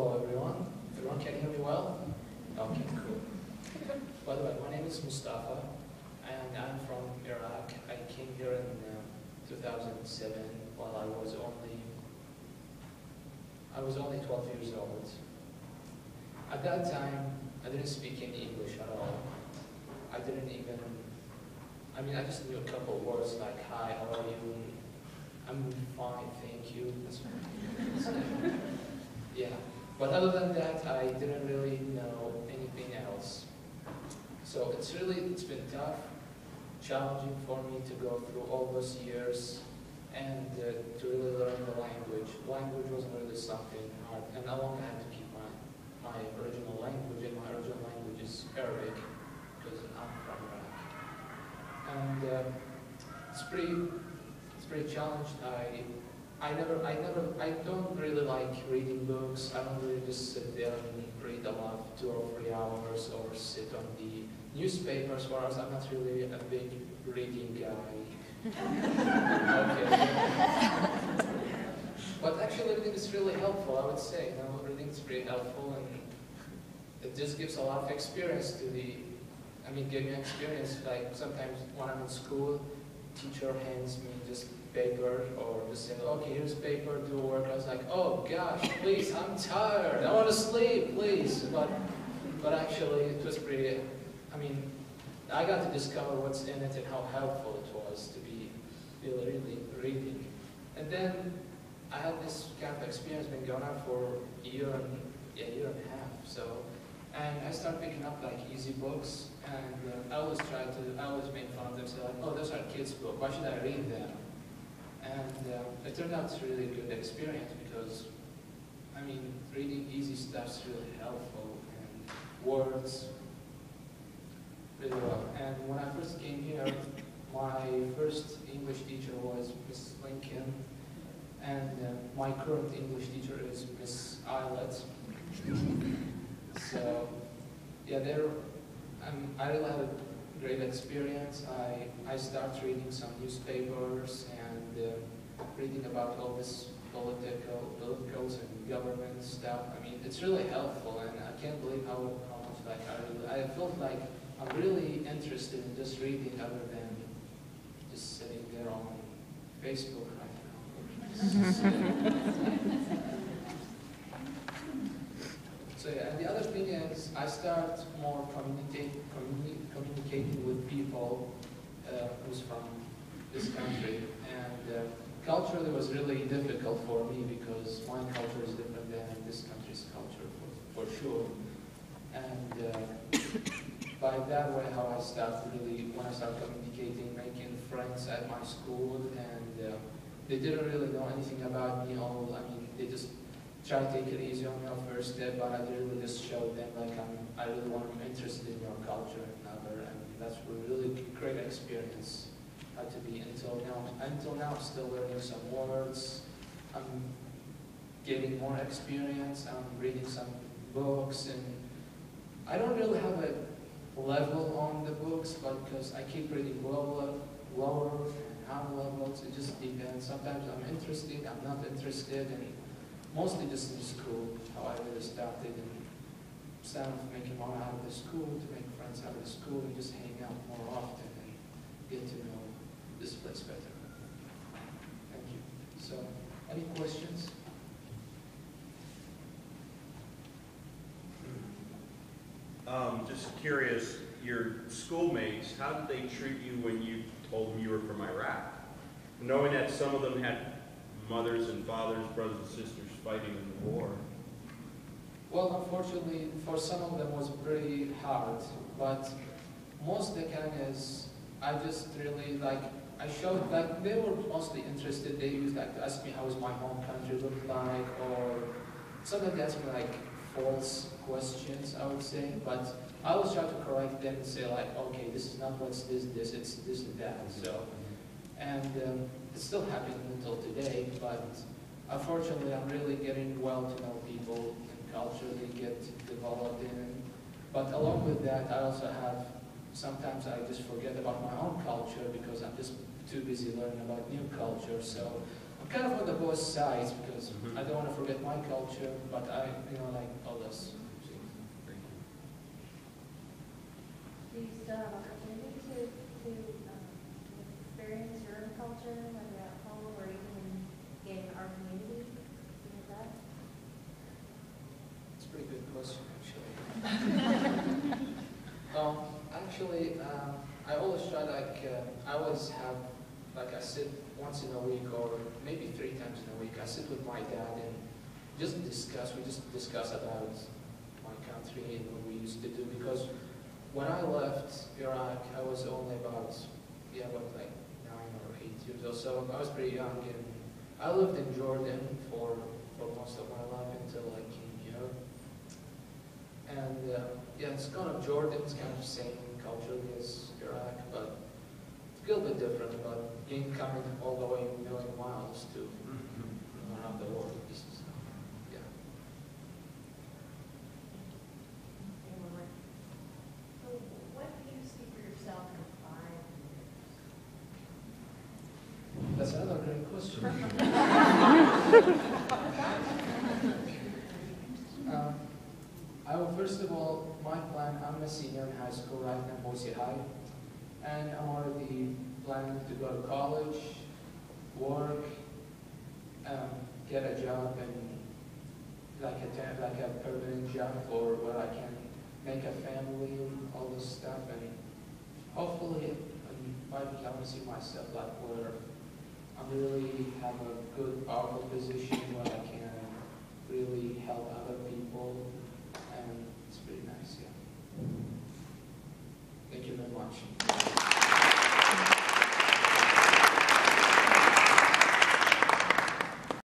Hello everyone. Everyone can hear me well? Okay, cool. By the way, my name is Mustafa and I'm from Iraq. I came here in 2007 while I was only 12 years old. At that time, I didn't speak any English at all. I just knew a couple of words like, hi, how are you? I'm fine, thank you. That's fine. Yeah. But other than that, I didn't really know anything else. So it's been tough, challenging for me to go through all those years and to really learn the language. Language wasn't really something hard, and I long had to keep my original language, and my original language is Arabic, because I'm from Iraq. And it's pretty challenged. I don't really like reading books. I don't really just sit there and read a lot, 2 or 3 hours, or sit on the newspapers, whereas I'm not really a big reading guy. Okay. But actually reading is really helpful, I would say. Reading is pretty helpful, and it just gives a lot of experience to give me experience. Like sometimes when I'm in school, teacher hands me just paper, or just say, okay, here's paper, do work. I was like, oh gosh, please, I'm tired. I want to sleep, please. But actually, it was pretty, I got to discover what's in it and how helpful it was to be really reading. And then I had this kind of experience been going on for a year and a half. And I started picking up like easy books, and I always made fun of them, say like, oh, those are kids' books, why should I read them? And it turned out it's a really good experience because, reading easy stuff is really helpful, and words really well. And when I first came here, my first English teacher was Miss Lincoln, and my current English teacher is Miss Eilert. So, yeah, I really had a great experience. I started reading some newspapers and reading about all this politicals and government stuff. It's really helpful, and I can't believe how much I felt like I'm really interested in just reading other than just sitting there on Facebook right now. So yeah, and the other thing is I start more communicating with people who's from this country, and culturally it was really difficult for me because my culture is different than this country's culture for sure. And by that way, how I start when I start communicating, making friends at my school, and they didn't really know anything about me. They just try to take it easy on me on first step, but I really just showed them like I really want to be interested in your culture and other, and that's a really great experience to be until now. Until now, I'm still learning some words. I'm getting more experience. I'm reading some books, and I don't really have a level on the books, but because I keep reading lower and higher levels, it just depends. Sometimes I'm interested, I'm not interested, and mostly just in school, how I really started, and instead of making money out of the school, to make friends out of the school, and just hang out more often and get to know this place better. Thank you. So, any questions? Just curious, your schoolmates, how did they treat you when you told them you were from Iraq? Knowing that some of them had mothers and fathers, brothers and sisters fighting in the war. Well, unfortunately, for some of them it was pretty hard, but most of the Kenyans, I just really I showed, they were mostly interested. They used to ask me how is my home country look like, or sometimes they ask me false questions, I would say, but I always try to correct them and say okay, this is not what's this, it's this and that. So, and it's still happening until today, but unfortunately I'm really getting well to know people and culture they get developed in. But along with that, I also have, sometimes I just forget about my own culture because I'm just too busy learning about new culture. So I'm kind of on the both sides because I don't want to forget my culture, but I, like all this. Do you still have opportunity to experience your own culture, whether at home or even in our community? Is that? It's a pretty good question, actually. Actually, I always try, I always have, I sit once in a week or maybe 3 times in a week. I sit with my dad and we just discuss about my country and what we used to do, because when I left Iraq, I was only about 9 or 8 years old, so I was pretty young, and I lived in Jordan for most of my life until I came here. And yeah, it's kind of Jordan, it's kind of same culturally as Iraq, but it's a little bit different, but coming all the way a million miles to around the world. Yeah. So what do you see for yourself in 5 years? That's another great question. First of all, my plan, I'm a senior in high school right now, Boise High, and I'm already planning to go to college, work, get a job, and like a permanent job for where I can make a family and all this stuff, and hopefully in 5 years I want to see myself where I really have a good, powerful position where I can really help other people, and it's pretty nice, yeah. Thank you very much.